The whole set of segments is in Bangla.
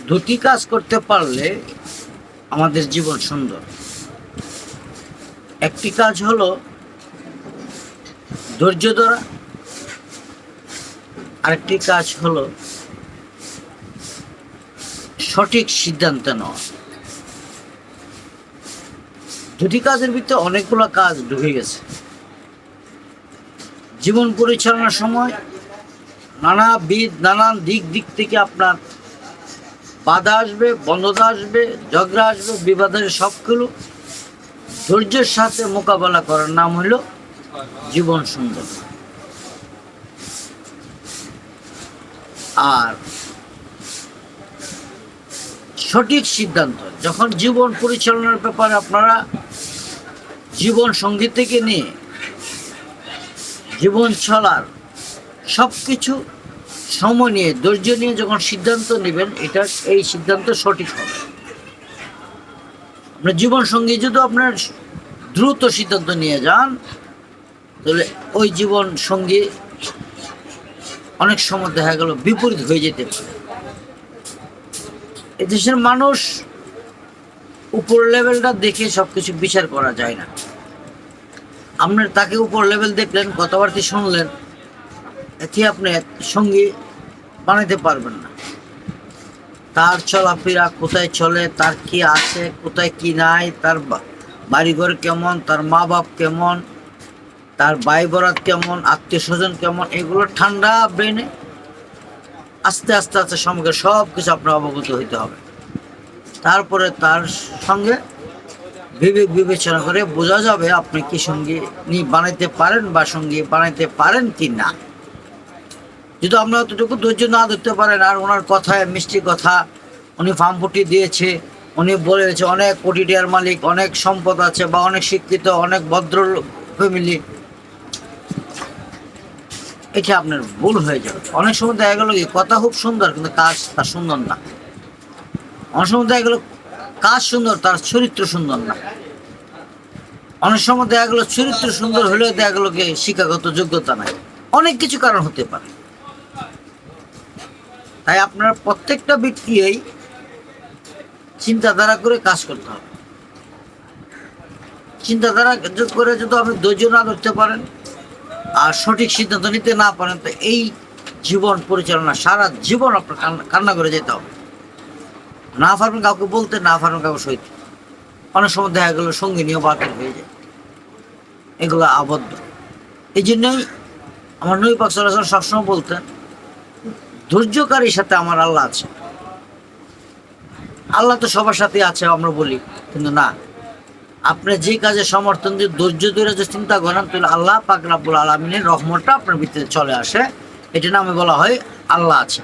দুটি কাজ করতে পারলে আমাদের জীবন সুন্দর। একটি কাজ হলো ধৈর্য ধরা, আরেকটি কাজ হলো সঠিক সিদ্ধান্ত নেওয়া। দুটি কাজের ভিতরে অনেকগুলো কাজ ঢুকে গেছে। জীবন পরিচালনার সময় নানান দিক থেকে আপনার বাধা আসবে, বন্ধতা আসবে, ঝগড়া আসবে, বিবাদ আসবে। সবগুলো ধৈর্যের সাথে মোকাবেলা করার নাম হইল জীবন সুন্দর। আর সঠিক সিদ্ধান্ত, যখন জীবন পরিচালনার ব্যাপারে আপনারা জীবন সঙ্গী থেকে নিয়ে জীবন চলার সব কিছু সময় নিয়ে ধৈর্য নিয়ে যখন সিদ্ধান্ত নেবেন, এই সিদ্ধান্ত সঠিক হবে। আপনার জীবন সঙ্গী যদি আপনার দ্রুত সিদ্ধান্ত নিয়ে যান, তাহলে ওই জীবন সঙ্গী অনেক সময় দেখা গেল বিপরীত হয়ে যেতে পারে। এদেশের মানুষ উপর লেভেলটা দেখে সবকিছু বিচার করা যায় না। আপনার তাকে উপর লেভেল দেখলেন, কথাবার্তা শুনলেন, এতে আপনি সঙ্গী বানাইতে পারবেন না। তার চলাফেরা কোথায় চলে, তার কি আছে, কোথায় কি নাই, তার বাড়িঘর কেমন, তার মা বাপ কেমন, তার ভাই বরাত কেমন, আত্মীয় স্বজন কেমন, এগুলো ঠান্ডা ব্রেনে আস্তে আস্তে সঙ্গে সব কিছু আপনার অবগত হইতে হবে। তারপরে তার সঙ্গে বিবেক বিবেচনা করে বোঝা যাবে আপনি কি সঙ্গী বানাইতে পারেন বা সঙ্গী বানাইতে পারেন কি না। যদি আমরা অতটুকু ধৈর্য না ধরতে পারেন, আর ওনার কথায় মিষ্টি কথা, উনি ফার্ম ফুটি দিয়েছে, উনি বলেছে অনেক কোটি টাকার মালিক, অনেক সম্পদ আছে, বা অনেক শিক্ষিত, অনেক ভদ্র ফ্যামিলি, এটা আপনার ভুল হয়ে যাবে। অনেক সময় দেখা গেল কি কথা খুব সুন্দর কিন্তু কাজ তার সুন্দর না। অনেক সময় দেখা গেল কাজ সুন্দর, তার চরিত্র সুন্দর না। অনেক সময় দেখা গেল চরিত্র সুন্দর হলেও দেখা গেল কি শিক্ষাগত যোগ্যতা নাই। অনেক কিছু কারণ হতে পারে। তাই আপনার প্রত্যেকটা ব্যক্তিই চিন্তাধারা করে কাজ করতে হবে। চিন্তাধারা করে যদি আপনি ধৈর্য না ধরতে পারেন আর সঠিক সিদ্ধান্ত নিতে না পারেন, তো এই জীবন পরিচালনা সারা জীবন আপনার কান্না করে যেতে হবে। না পারবেন কাউকে বলতে, না পারবেন কাউকে সইতে। অনেক সময় দেখা গেল সঙ্গী নিয়েও বাতিল হয়ে যায়। এগুলো আবদ্ধ। এই জন্যই আমার নবী পাক সাল্লাল্লাহু আলাইহি ওয়াসাল্লাম সবসময় বলতেন, ধৈর্যকারীর সাথে আমার আল্লাহ আছে। আল্লাহ তো সবার সাথে আছে আমরা বলি, কিন্তু না, আপনি যে কাজে সমর্থন দিয়ে ধৈর্য ধরে যে চিন্তা করেন, তাহলে আল্লাহ পাক রব্বুল আলামিনের রহমতটা আপনার ভিতরে চলে আসে। এটা নামে বলা হয় আল্লাহ আছে।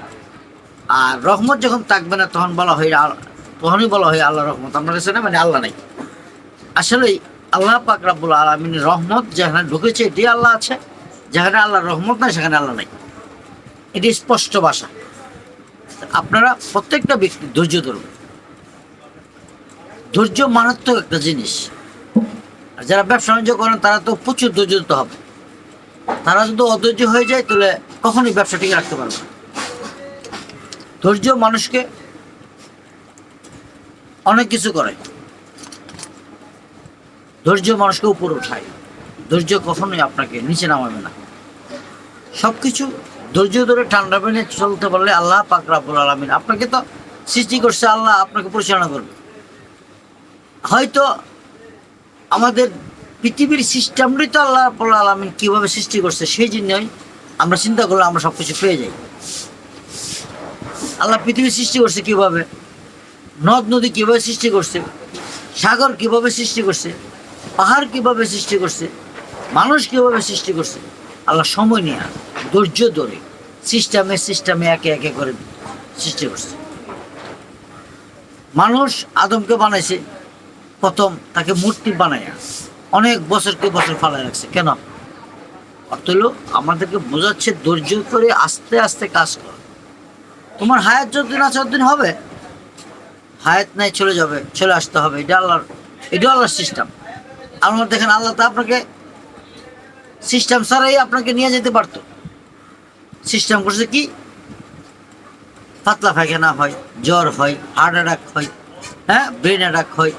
আর রহমত যখন থাকবে না, তখনই বলা হয় আল্লাহ রহমত আপনার কাছে না, মানে আল্লাহ নাই। আসলেই আল্লাহ পাক রব্বুল আলামিনের রহমত যেখানে ঢুকেছে এটি আল্লাহ আছে, যেখানে আল্লাহর রহমত নাই সেখানে আল্লাহ নাই। এটি স্পষ্ট ভাষা। আপনারা প্রত্যেকটা ব্যক্তি ধৈর্য ধরবেন। ধৈর্য মারাত্মক একটা জিনিস। আর যারা ব্যবসা বাণিজ্য করেন তারা তো প্রচুর ধৈর্য দিতে হবে। তারা যদি অধৈর্য হয়ে যায় তাহলে কখনোই ব্যবসা টিকে রাখতে পারবে না। ধৈর্য মানুষকে অনেক কিছু করে। ধৈর্য মানুষকে উপরে উঠায়। ধৈর্য কখনোই আপনাকে নিচে নামাবে না। সব কিছু ধৈর্য ধরে ঠান্ডা মেনে চলতে পারলে আল্লাহ পাক রব্বুল আলামিন আপনাকে তো সৃষ্টি করছে, আল্লাহ আপনাকে পরিচালনা করবে। হয়তো আমাদের পৃথিবীর সিস্টেমটাই তো আল্লাহ রাব্বুল আলামিন কীভাবে সৃষ্টি করছে, সেই জন্যই আমরা চিন্তা করলে আমরা সব কিছু পেয়ে যাই। আল্লাহ পৃথিবী সৃষ্টি করছে কীভাবে, নদ নদী কীভাবে সৃষ্টি করছে, সাগর কীভাবে সৃষ্টি করছে, পাহাড় কীভাবে সৃষ্টি করছে, মানুষ কীভাবে সৃষ্টি করছে, আল্লাহ সময় নিয়ে ধৈর্য ধরে সিস্টেমে একে একে করে সৃষ্টি করছে। মানুষ আদমকে বানাইছে, প্রথম তাকে মূর্তি বানায় অনেক বছরকে বছর ফালায় রাখছে। কেন? অর্থ হলো আমাদেরকে বোঝাচ্ছে ধৈর্য করে আস্তে আস্তে কাজ কর। তোমার হায়াত যতদিন আছে ততদিন হবে, হায়াত নাই চলে আসতে হবে। এটা আল্লাহর সিস্টেম। আমার দেখেন আল্লাহ তো আপনাকে সিস্টেম ছাড়াই আপনাকে নিয়ে যেতে পারতো। সিস্টেম করছে কি, পাতলা পায়খানা হয়, জ্বর হয়, হার্ট অ্যাটাক হয়, হ্যাঁ, ব্রেন অ্যাটাক হয়,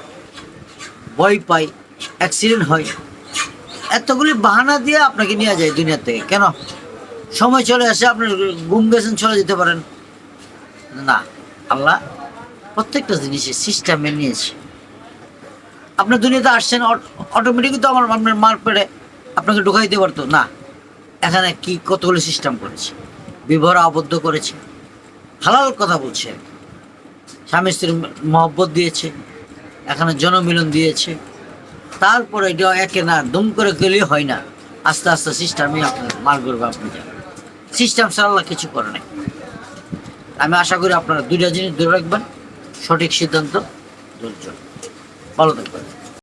ভয় পাই, অ্যাক্সিডেন্ট হয়। এতগুলি বাহানা দিয়ে আপনাকে নিয়ে যায় দুনিয়া থেকে। কেন? সময় চলে আসে, আপনার গুম গেছেন, চলে যেতে পারেন। না, আল্লাহ প্রত্যেকটা জিনিসের সিস্টেমে নিয়েছে। আপনার দুনিয়াতে আসছেন, অটোমেটিকই তো আপনার মার পেড়ে আপনাকে ঢুকাই দিতে পারতো না। এখানে কি কতগুলো সিস্টেম করেছে, বিবাহ আবদ্ধ করেছে, হালাল কথা বলছে, স্বামী স্ত্রীর মহব্বত দিয়েছে, এখানে জনমিলন দিয়েছে। তারপরে এটা একে না দুম করে গেলেই হয় না, আস্তে আস্তে সিস্টেমই আপনার মার করবে। আপনি যাবেন সিস্টেম সারাল্লাহ কিছু করে নাই। আমি আশা করি আপনারা দুইটা জিনিস ধরে রাখবেন, সঠিক সিদ্ধান্ত, ধৈর্য। ভালো থাকবেন।